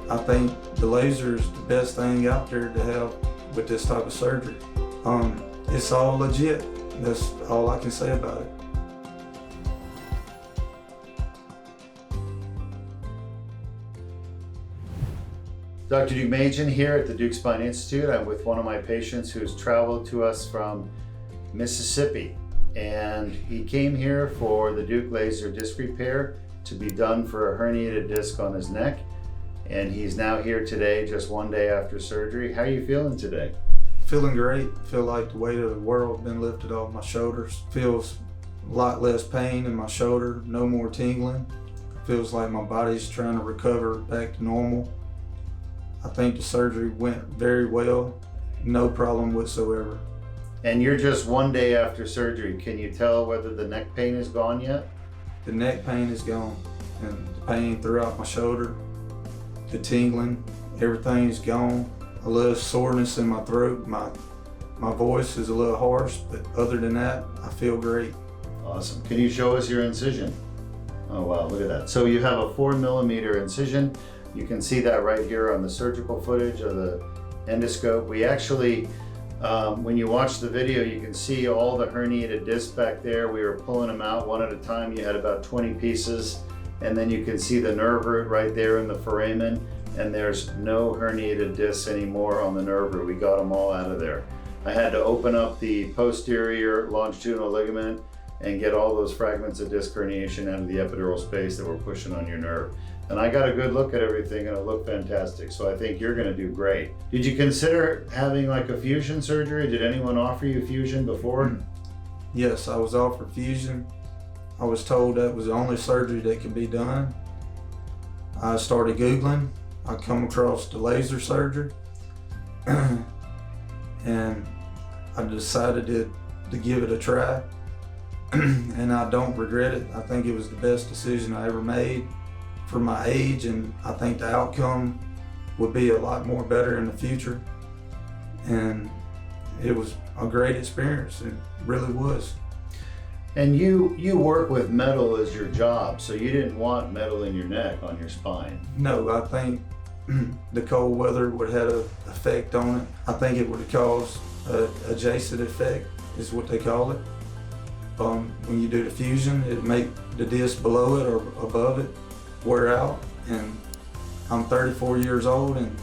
I think the laser is the best thing out there to have with this type of surgery. It's all legit. That's all I can say about it. Dr. Deuk here at the Deuk Spine Institute. I'm with one of my patients who's traveled to us from Mississippi, and he came here for the Deuk laser disc repair to be done for a herniated disc on his neck, and he's now here today, just one day after surgery. How are you feeling today? Feeling great. Feel like the weight of the world been lifted off my shoulders. Feels a lot less pain in my shoulder, no more tingling. Feels like my body's trying to recover back to normal. I think the surgery went very well, no problem whatsoever. And you're just one day after surgery. Can you tell whether the neck pain is gone yet? The neck pain is gone, and the pain throughout my shoulder, the tingling, everything is gone. A little soreness in my throat, my voice is a little harsh, but other than that, I feel great. Awesome. Can you show us your incision? Oh wow, look at that. So you have a 4mm incision. You can see that right here on the surgical footage of the endoscope. We actually, when you watch the video, you can see all the herniated discs back there. We were pulling them out one at a time. You had about 20 pieces. And then you can see the nerve root right there in the foramen. And there's no herniated discs anymore on the nerve root. We got them all out of there. I had to open up the posterior longitudinal ligament and get all those fragments of disc herniation out of the epidural space that were pushing on your nerve. And I got a good look at everything and it looked fantastic. So I think you're gonna do great. Did you consider having like a fusion surgery? Did anyone offer you fusion before? Yes, I was offered fusion. I was told that was the only surgery that could be done. I started Googling. I come across the laser surgery and I decided to give it a try. And I don't regret it. I think it was the best decision I ever made for my age, and I think the outcome would be a lot more better in the future. And it was a great experience. It really was. And you work with metal as your job, so you didn't want metal in your neck, on your spine. No, I think the cold weather would have had an effect on it. I think it would have caused a adjacent effect, is what they call it. When you do the fusion, it make the disc below it or above it wear out. And I'm 34 years old, and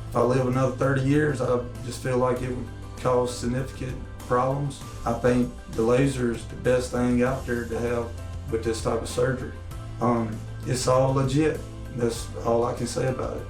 if I live another 30 years, I just feel like it would cause significant problems. I think the laser is the best thing out there to have with this type of surgery. It's all legit. That's all I can say about it.